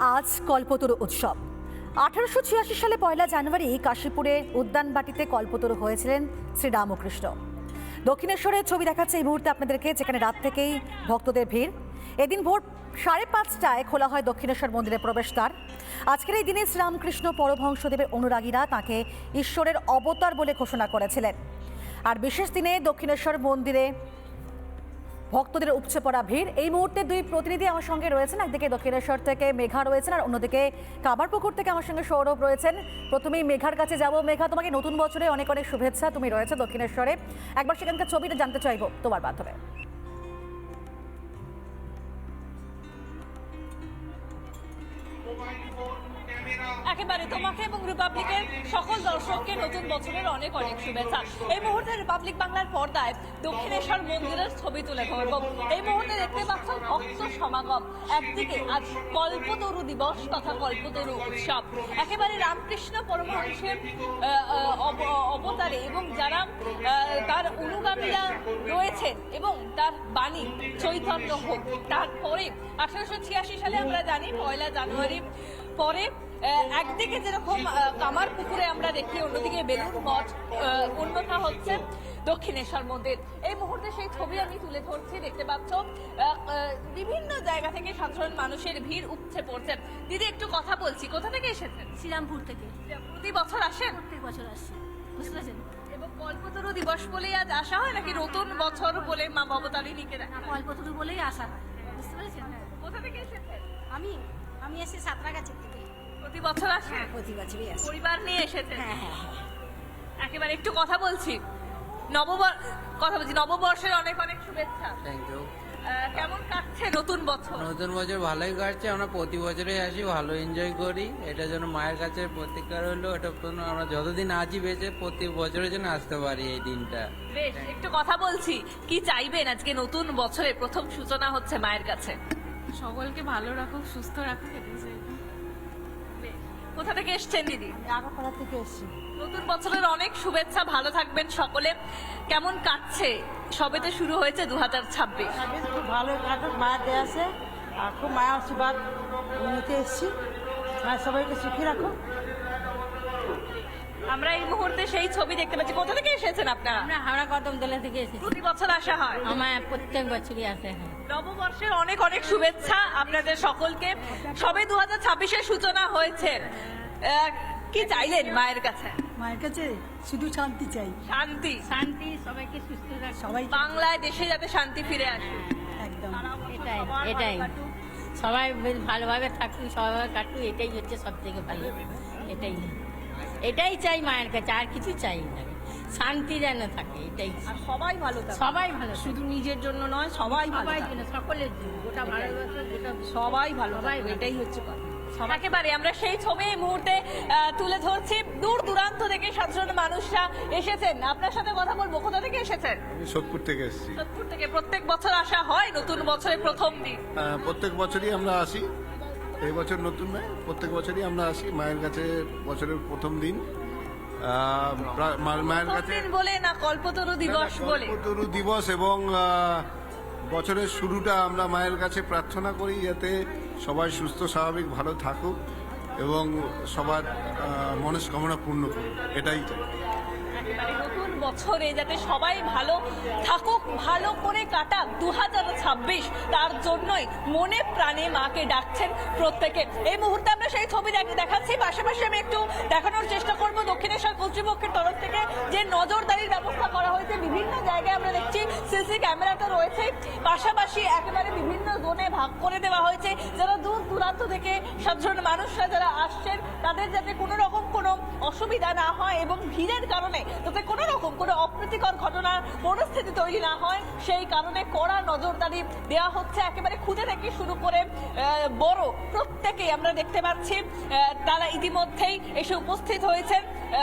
আজ কল্পতরু উৎসব। 1886 সালে 1 জানুয়ারি কাশীপুরে উদ্যানবাটিতে কল্পতরু হয়েছিলেন শ্রীরামকৃষ্ণ। দক্ষিণেশ্বরের ছবি দেখাচ্ছে এই মুহূর্তে আপনাদেরকে, যেখানে রাত থেকেই ভক্তদের ভিড়। এদিন ভোর 5:30টায় খোলা হয় দক্ষিণেশ্বর মন্দিরের প্রবেশদ্বার। আজকের এই দিনে শ্রীরামকৃষ্ণ পরমহংসদেবের অনুরাগীরা তাঁকে ঈশ্বরের অবতার বলে ঘোষণা করেছিলেন। আর বিশেষ দিনে দক্ষিণেশ্বর মন্দিরে ভক্তদের উপচে পড়া ভিড়। এই মুহূর্তে দুই প্রতিনিধি আমার সঙ্গে রয়েছেন, একদিকে দক্ষিণেশ্বর থেকে মেঘা রয়েছেন আর অন্যদিকে কামারপুকুর থেকে আমার সঙ্গে সৌরভ রয়েছেন। প্রথমেই মেঘার কাছে যাব। মেঘা, তোমাকে নতুন বছরে অনেক অনেক শুভেচ্ছা। তুমি রয়েছে দক্ষিণেশ্বরে, একবার সেখানকার ছবিটা জানতে চাইবো তোমার মাধ্যমে। একেবারে তোমাকে এবং রিপাবলিকের সকল দর্শককে নতুন বছরের অনেক অনেক শুভেচ্ছা। এই মুহূর্তে রিপাবলিক বাংলার পর্দায় দক্ষিণেশ্বর মন্দিরের ছবি তুলে ধরব। এই মুহূর্তে দেখতে পাচ্ছ ভক্ত সমাগম। একদিকে আজ কল্পতরু দিবস তথা কল্পতরু উৎসব, একেবারে রামকৃষ্ণ পরমহংসের অবতারে এবং যারা তার অনুগামীরা রয়েছেন এবং তার বাণী চৈতন্য হোক। তারপরে 1886 সালে আমরা জানি 1 জানুয়ারি পরে একদিকে যেরকম কামারপুকুরে আমরা দেখি, অন্যদিকে বেলুড় মঠ, অন্যটা হচ্ছে দক্ষিণেশ্বর মন্দির। এই মুহূর্তে সেই ছবি আমি তুলে ধরছি। দেখতে পাচ্ছ বিভিন্ন জায়গা থেকে সাধারণ মানুষের ভিড় উপচে পড়ছে। দিদি, একটু কথা বলছি, কোথা থেকে এসেছেন? শ্রীরামপুর থেকে। প্রতি বছর আসেন? প্রত্যেক বছর আসছি, বুঝতে পারছেন। এবং কল্পতরু দিবস বলেই আজ আসা হয় নাকি নতুন বছর বলে মা ভবতারিণীকে দেখা? কল্পতরু বলেই আসা হয়, বুঝতে পেরেছেন। কোথা থেকে এসেছেন? আমি এসে সাঁতরাগাছি থেকে। প্রতি বছর আসেন? প্রতি বছরই আসি। পরিবার নিয়ে এসেছেন? হ্যাঁ হ্যাঁ হ্যাঁ। একেবারে একটু কথা বলছি। নববর্ষের অনেক অনেক শুভেচ্ছা। Thank you. কেমন কাটছে নতুন বছর? নতুন বছর ভালোই কাটছে। আমরা প্রতি বছরই আসি, ভালো এনজয় করি। এটার জন্য মায়ের কাছে প্রতিকার হলো, এটা আমরা যতদিন আছি বেঁচে প্রতি বছরের জন্য আসতে পারি এই দিনটা। বেশ, একটু কথা বলছি। কি চাইবেন আজকে নতুন বছরে প্রথম সূচনা হচ্ছে মায়ের কাছে? সকলকে ভালো রাখুক, সুস্থ রাখুক, এটাই চাইবো। কোথা থেকে এসছেন দিদি? আগরপাড়া থেকে এসছি। নতুন বছরের অনেক শুভেচ্ছা, ভালো থাকবেন সকলে। কেমন কাটছে? সবে তো শুরু হয়েছে 2026। খুব ভালো কাটুক, মায়ের দেয়া আছে আর খুব মায়ের আশীর্বাদ নিতে এসেছি। মায়ের সবাইকে সুখী রাখো। আমরা এই মুহূর্তে সেই ছবি দেখতে পাচ্ছি। কোথা থেকে এসেছেন আপনারা? আমরা হাওড়া কদমতলা থেকে এসেছি। প্রতি বছর আসা হয়? আমার প্রত্যেক বছরই আসে। হ্যাঁ, নববর্ষের অনেক অনেক শুভেচ্ছা আপনাদের সকলকে। সবে 2026-এর সূচনা হয়েছে। কি চাইলেন মায়ের কাছে? মায়ের কাছে শুধু শান্তি চাই। শান্তি। শান্তি, সবাইকে সুস্থ রাখ, সবাই বাংলায় দেশে যাতে শান্তি ফিরে আসে। একদম এটাই সবার এটাই। ভালো কাটুক। সবাই বেশ ভালোভাবে থাকুক, সবাই কাটুক, এটাই হচ্ছে সব থেকে ভালো। এটাই চাই মায়ের কাছে, আর কিছু চাই না। শান্তি যেন থাকে, এটাই। আর সবাই ভালো থাকে। সবাই ভালো, শুধু নিজের জন্য নয়, সবাই ভালো সবাই থাকে। জন্য, সকলের জন্য, গোটা ভারতবর্ষ, গোটা সবাই ভালো সবাই থাকবে, ভালো। এটাই হচ্ছে কথা। একেবারে আমরা সেই ছবি এই মুহূর্তে তুলে ধরছি। দূর দূরান্ত থেকে সাধারণ মানুষরা এসেছেন। আপনার সাথে কথা বলবো। কোথা থেকে এসেছেন? আমি সোদপুর থেকে এসেছি। সোদপুর থেকে। প্রত্যেক বছর আসা হয় নতুন বছরের প্রথম দিন? প্রত্যেক বছরই আমরা আসি। এই বছর নতুন নয়, প্রত্যেক বছরই আমরা আসি মায়ের কাছে বছরের প্রথম দিন। মায়ের কাছে দিন বলে না কল্পতরু দিবস বলে? কল্পতরু দিবস এবং বছরের শুরুটা আমরা মায়ের কাছে প্রার্থনা করি যাতে সবাই সুস্থ স্বাভাবিক ভালো থাকুক এবং সবার মনস্কামনা পূর্ণ করুক, এটাই চাই। একেবারে নতুন বছরে যাতে সবাই ভালো থাকুক, ভালো করে কাটাক 2026, তার জন্যই মনে প্রাণে মাকে ডাকছেন প্রত্যেকে। এই মুহূর্তে আমরা সেই ছবি দেখাচ্ছি। পাশাপাশি আমি একটু দেখানোর চেষ্টা করব দক্ষিণেশ্বর কর্তৃপক্ষের তরফ থেকে যে নজরদারির ব্যবস্থা করা হয়েছে। বিভিন্ন জায়গায় আমরা দেখছি সিসি ক্যামেরাটা রয়েছে, পাশাপাশি একেবারে বিভিন্ন জোনে ভাগ করে দেওয়া হয়েছে। যারা দূর দূরান্ত থেকে সাধারণ মানুষরা যারা আসছেন, তাদের যাতে কোনো রকম কোনো অসুবিধা না হয় এবং ভিড়ের কারণে যাতে কোনো রকম কোনো অপ্রীতিকর ঘটনার পরিস্থিতি তৈরি না হয়, সেই কারণে কড়া নজরদারি দেওয়া হচ্ছে। একেবারে খুদে থেকে শুরু করে বড় প্রত্যেকেই আমরা দেখতে পাচ্ছি তারা ইতিমধ্যেই এসে উপস্থিত হয়েছেন।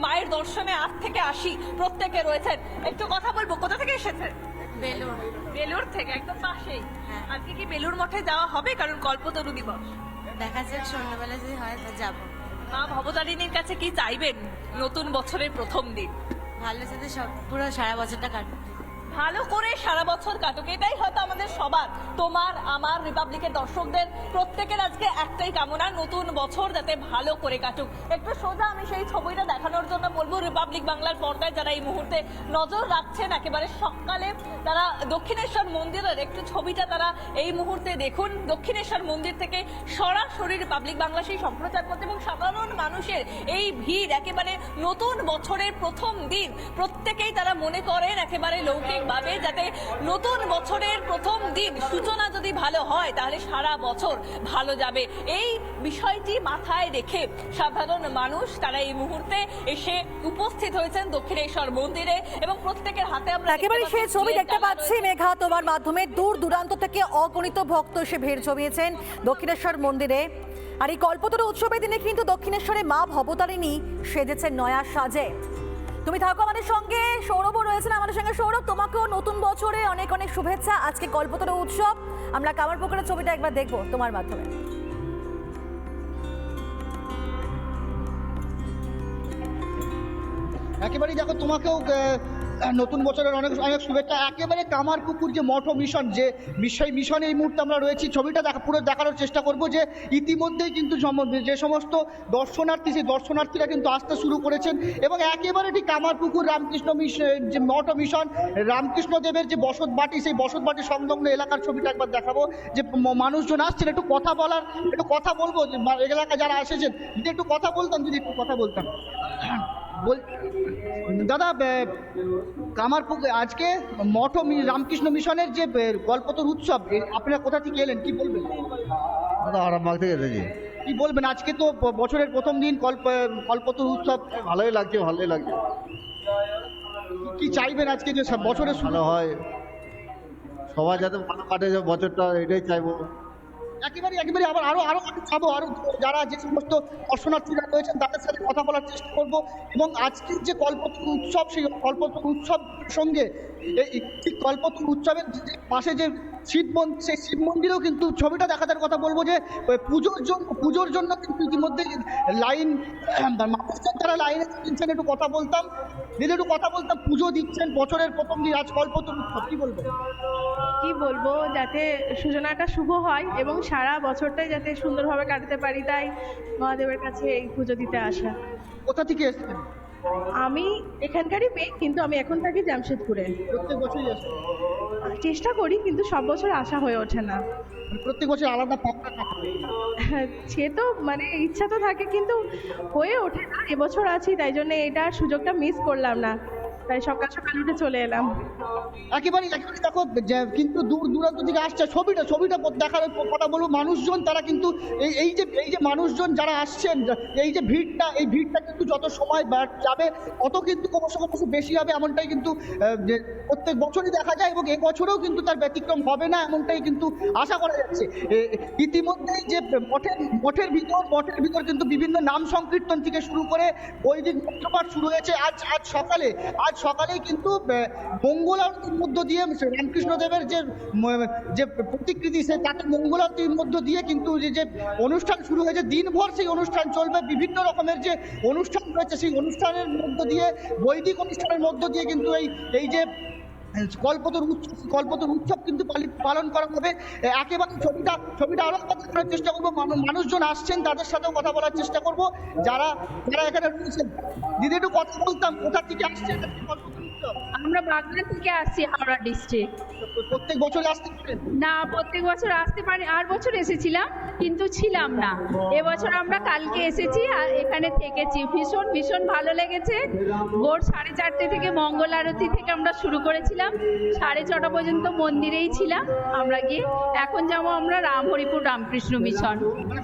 মায়ের দর্শনে 8 থেকে 80 প্রত্যেকে রয়েছেন। একটু কথা বলবো। কোথা থেকে এসেছেন? বেলুন। বেলুর থেকে, একদম পাশেই। আজকে কি বেলুর মঠে যাওয়া হবে কারণ কল্পতরু দিবস? দেখা যাক, সন্ধ্যাবেলা যদি হয় তো যাবো। মা ভবতারিণীর কাছে কি চাইবেন নতুন বছরের প্রথম দিন? ভালো সাথে সব পুরো সারা বছরটা কাটবে। ভালো করে সারা বছর কাটুক, এটাই হয়তো আমাদের সবার, তোমার আমার রিপাবলিকের দর্শকদের প্রত্যেকের আজকে একটাই কামনা, নতুন বছর যাতে ভালো করে কাটুক। একটু সোজা আমি সেই ছবিটা দেখানোর জন্য বলবো, রিপাবলিক বাংলার পর্দায় যারা এই মুহূর্তে নজর রাখছেন একেবারে সকালে, তারা দক্ষিণেশ্বর মন্দিরের একটু ছবিটা তারা এই মুহূর্তে দেখুন। দক্ষিণেশ্বর মন্দির থেকে সরাসরি রিপাবলিক বাংলা সেই সম্প্রচার করতে, এবং সাধারণ মানুষের এই ভিড় একেবারে নতুন বছরের প্রথম দিন, প্রত্যেকেই তারা মনে করেন একেবারে লৌকিকভাবে যাতে নতুন বছরের প্রথম দিন সূচনা যদি ভালো হয় তাহলে সারা বছর ভালো যাবে। এই বিষয়টি মাথায় রেখে সাধারণ মানুষ তারা এই মুহূর্তে এসে উপস্থিত হয়েছেন দক্ষিণেশ্বর মন্দিরে, এবং প্রত্যেকের হাতে আমরা একেবারে সেই ছবি দেখতে পাচ্ছি মেঘা তোমার মাধ্যমে। দূর দূরান্ত থেকে অগণিত ভক্ত এসে ভিড় জমিয়েছেন দক্ষিণেশ্বর মন্দিরে। আর এই কল্পতরু উৎসবের দিনে কিন্তু দক্ষিণেশ্বরে মা ভবতারিণী সেজেছেন নয়া সাজে। তুমি থাকো আমাদের সঙ্গে, সৌরভও রয়েছেন আমাদের সঙ্গে। সৌরভ, তোমাকেও নতুন বছরে অনেক অনেক শুভেচ্ছা। আজকে কল্পতরু উৎসব, আমরা কামারপুকুরের ছবিটা একবার দেখবো তোমার মাধ্যমে। একেবারেই দেখো, তোমাকেও নতুন বছরের অনেক অনেক শুভেচ্ছা। একেবারে কামারপুকুর যে মঠ মিশন, যে মিশন এই মুহূর্তে আমরা রয়েছি, ছবিটা পুরো দেখানোর চেষ্টা করব যে ইতিমধ্যেই কিন্তু যে সমস্ত দর্শনার্থী, সেই দর্শনার্থীরা কিন্তু আসতে শুরু করেছেন। এবং একেবারে ঠিক কামারপুকুর রামকৃষ্ণ যে মঠ মিশন, রামকৃষ্ণদেবের যে বসত বাটি, সেই বসত বাটি সংলগ্ন এলাকার ছবিটা একবার দেখাবো। যে মানুষজন আসছেন, একটু কথা বলবো, যে এলাকা যারা এসেছেন, যদি একটু কথা বলতাম। দাদা, কামারপুকুর আজকে মঠ রামকৃষ্ণ মিশনের যে কল্পতরু উৎসব, আপনারা কোথা থেকে এলেন, কি বলবেন? আরামবাগ থেকে এসেছি। কি বলবেন, আজকে তো বছরের প্রথম দিন কল্পতরু উৎসব, ভালোই লাগছে। কি চাইবেন আজকে যে বছরের ভালো হয়, সবাই যাতে ভালো কাটে যে বছরটা, এটাই চাইবো। একেবারে আরো খাবো, আরো যারা যে সমস্ত দর্শনার্থীরা রয়েছেন তাদের সাথে কথা বলার চেষ্টা করব। এবং আজকের যে কল্পতরু উৎসব, সেই কল্পতরু উৎসব সঙ্গে ঠিক কল্পতরু উৎসবের পাশে যে সেই শিব মন্দিরেও কিন্তু ছবিটা দেখানোর কথা বলবো। যে পুজোর জন্য কিন্তু ইতিমধ্যে লাইন, মানুষজন তারা লাইনে দিচ্ছেন। একটু কথা বলতাম, পুজো দিচ্ছেন বছরের প্রথম দিন, আজ কল্পতরু উৎসব, কি বলবো? যাতে সূচনাটা শুভ হয় এবং সারা বছরটাই যাতে সুন্দরভাবে কাটাতে পারি, তাই মহাদেবের কাছে এই পুজো দিতে আসা। কোথা থেকে এসেছেন? আমি এখানকারই মেয়ে, কিন্তু আমি এখন থাকি জামশেদপুরে। প্রত্যেক বছরই আসেন? চেষ্টা করি, কিন্তু সব বছর আসা হয়ে ওঠে না। প্রত্যেক বছর আলাদা পাত্রা থাকে? সে তো ইচ্ছা তো থাকে, কিন্তু হয়ে ওঠে না। এবছর আছি, তাই জন্য এটার সুযোগটা মিস করলাম না, তাই সকাল সকাল উঠে চলে এলাম। একেবারে দেখো, কিন্তু দূর দূরান্ত থেকে আসছে। ছবিটা দেখার কথা বলবো। মানুষজন তারা কিন্তু এই যে মানুষজন যারা আসছেন, এই যে ভিড়টা কিন্তু যত সময় যাবে তত কিন্তু ক্রমশ বেশি হবে, এমনটাই কিন্তু প্রত্যেক বছরই দেখা যায়, এবং এই বছরেও কিন্তু তার ব্যতিক্রম হবে না, এমনটাই কিন্তু আশা করা যাচ্ছে। ইতিমধ্যেই যে মঠের ভিতর কিন্তু বিভিন্ন নাম সংকীর্তন থেকে শুরু করে বৈদিক মন্ত্রপাঠ শুরু হয়েছে। আজ সকালেই কিন্তু মঙ্গল আরতির মধ্য দিয়ে রামকৃষ্ণদেবের যে প্রতিকৃতি, সে তাকে মঙ্গল আরতির মধ্য দিয়ে কিন্তু যে অনুষ্ঠান শুরু হয়েছে, দিনভর সেই অনুষ্ঠান চলবে। বিভিন্ন রকমের যে অনুষ্ঠান রয়েছে, সেই অনুষ্ঠানের মধ্য দিয়ে, বৈদিক অনুষ্ঠানের মধ্য দিয়ে কিন্তু এই যে কল্পতরু উৎসব কিন্তু পালন করা হবে। একেবারে ছবিটা আরো দেখানোর চেষ্টা করবো। মানুষজন আসছেন, তাদের সাথেও কথা বলার চেষ্টা করব, যারা এখানে রয়েছেন। দিদি, একটু কথা বলতাম, কোথা থেকে আসছেন? আমরা বাগদা থেকে আসছি, হাওড়া ডিস্ট্রিক্ট। প্রত্যেক বছর আসতে পারেন? না, প্রত্যেক বছর আসতে পারি। 8 বছর এসেছিলাম, কিন্তু ছিলাম না। এবছর আমরা কালকে এসেছি আর এখানে থেকেছি। ভীষণ ভালো লেগেছে। ভোর 4:30 থেকে মঙ্গল আরতি থেকে আমরা শুরু করেছিলাম, 6:30 পর্যন্ত মন্দিরেই ছিলাম আমরা গিয়ে। এখন যাবো আমরা হরিপুর রামকৃষ্ণ মিশন।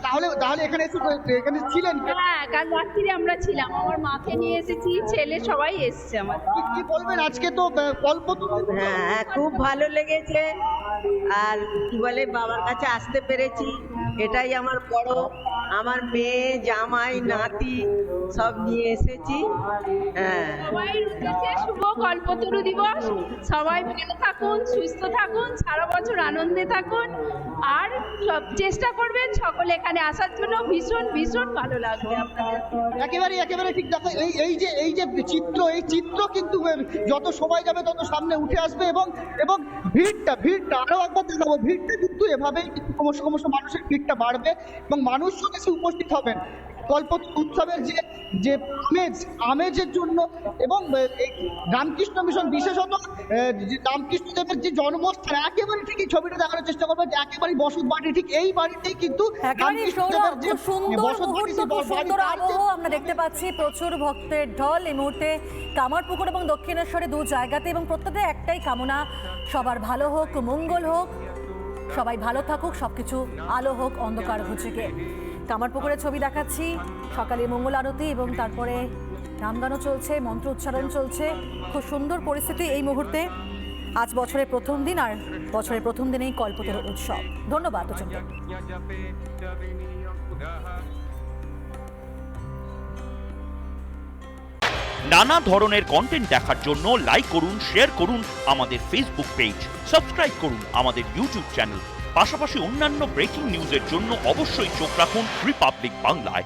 তাহলে এখানে ছিলেন? হ্যাঁ, কাল রাত্রিরে আমরা ছিলাম। আমার মাকে নিয়ে এসেছি, ছেলে সবাই এসছে আমার। কি বলবেন, আজকে তো কল্পতরু? হ্যাঁ, খুব ভালো লেগেছে। আর কি বলে, বাবার কাছে আসতে পেরেছি, এটাই আমার বড়, আমার মেয়ে জামাই নাতি সব নিয়ে এসেছি। হ্যাঁ, সবাইয়ের উদ্দেশ্যে শুভ কল্পতরু দিবস। সবাই ভালো থাকুন, সুস্থ থাকুন, সারা বছর আনন্দে থাকুন, আর সব চেষ্টা করবেন সকলে এখানে আসার জন্য। ভীষণ ভীষণ ভালো লাগবে আপনাদের। একেবারে ঠিক। দেখো এই যে চিত্র, এই চিত্র কিন্তু যত সময় যাবে তত সামনে উঠে আসবে, এবং ভিড়টা আরো একবার দেখাবো, ভিড়টা কিন্তু এভাবেই কিন্তু ক্রমশ মানুষের ভিড়টা বাড়বে এবং মানুষজন এসে উপস্থিত হবেন কল্পতরু উৎসবের যে আমেজের জন্য। এবং এই রামকৃষ্ণ মিশন বিশেষত যে রামকৃষ্ণদেবের যে জন্মস্থান, একেবারে ঠিক এই ছবিটা দেখানোর চেষ্টা করবেন যে একেবারে বসত বাড়ি, ঠিক এই বাড়িতেই কিন্তু রামকৃষ্ণদেবের যে বসত বাড়ি, সুন্দর আবহ আমরা দেখতে পাচ্ছি, প্রচুর ভক্তের ঢল এই মুহূর্তে কামারপুকুর এবং দক্ষিণেশ্বরে দু জায়গাতে, এবং প্রত্যেকটা একটাই কামনা, সবার ভালো হোক, মঙ্গল হোক, সবাই ভালো থাকুক, সবকিছু আলো হোক অন্ধকার ঘুচে গিয়ে। কামারপুকুরের ছবি দেখাচ্ছি, সকালে মঙ্গল আরতি এবং তারপরে নামগানও চলছে, মন্ত্র উচ্চারণ চলছে। খুব সুন্দর পরিস্থিতি এই মুহূর্তে। আজ বছরের প্রথম দিন, আর বছরের প্রথম দিনেই কল্পতরু উৎসব। ধন্যবাদ অচিন্ত। নানা ধরনের কন্টেন্ট দেখার জন্য লাইক করুন, শেয়ার করুন আমাদের ফেসবুক পেজ, সাবস্ক্রাইব করুন আমাদের ইউটিউব চ্যানেল। পাশাপাশি অন্যান্য ব্রেকিং নিউজের জন্য অবশ্যই চোখ রাখুন রিপাবলিক বাংলায়।